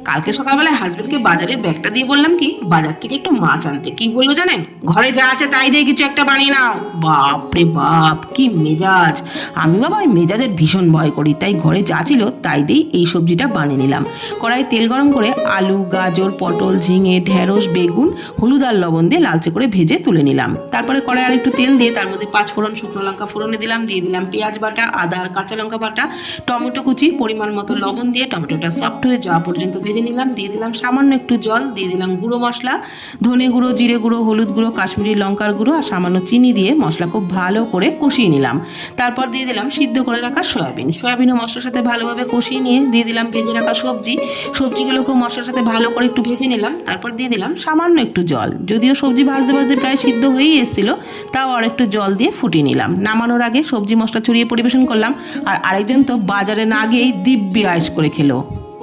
কালকে সকালবেলায় হাজবেন্ডকে বাজারের ব্যাগটা দিয়ে বললাম কি বাজার থেকে একটু মাছ আনতে। কি বললো জানেন? ঘরে যা আছে তাই দিয়ে কিছু একটা বানিয়ে নাও। বাপ রে বাপ, কি মেজাজ! আমি বাবা ওই মেজাজের ভীষণ ভয় করি, তাই ঘরে যা ছিল তাই দিয়েই এই সবজিটা বানিয়ে নিলাম। কড়াই তেল গরম করে আলু, গাজর, পটল, ঝিঙে, ঢেঁড়স, বেগুন হলুদ আর লবণ দিয়ে লালচে করে ভেজে তুলে নিলাম। তারপরে কড়াই আর একটু তেল দিয়ে তার মধ্যে 5 ফোড়ন, শুকনো লঙ্কা ফোড়নে দিলাম, দিয়ে দিলাম পেঁয়াজ বাটা, আদা আর কাঁচা লঙ্কা বাটা, টমেটো কুচি, পরিমাণ মতো লবণ দিয়ে টমেটোটা সফট হয়ে যাওয়া পর্যন্ত ভেজে নিলাম। দিয়ে দিলাম সামান্য একটু জল, দিয়ে দিলাম গুঁড়ো মশলা, ধনে গুঁড়ো, জিরে গুঁড়ো, হলুদ গুঁড়ো, কাশ্মীরি লঙ্কার গুঁড়ো আর সামান্য চিনি দিয়ে মশলা খুব ভালো করে কষিয়ে নিলাম। তারপর দিয়ে দিলাম সিদ্ধ করে রাখা সয়াবিন ও মশলার সাথে ভালোভাবে কষিয়ে নিয়ে দিয়ে দিলাম ভেজে রাখা সবজিগুলোকেও মশলার সাথে ভালো করে একটু ভেজে নিলাম। তারপর দিয়ে দিলাম সামান্য একটু জল, যদিও সবজি ভাজতে ভাজতে প্রায় সিদ্ধ হয়েই এসেছিলো, তাও আর একটু জল দিয়ে ফুটিয়ে নিলাম। নামানোর আগে সবজি মশলা ছড়িয়ে পরিবেশন করলাম। আর আরেকজন তো বাজারে না গিয়েই দিব্যি আয়েশ করে খেলো।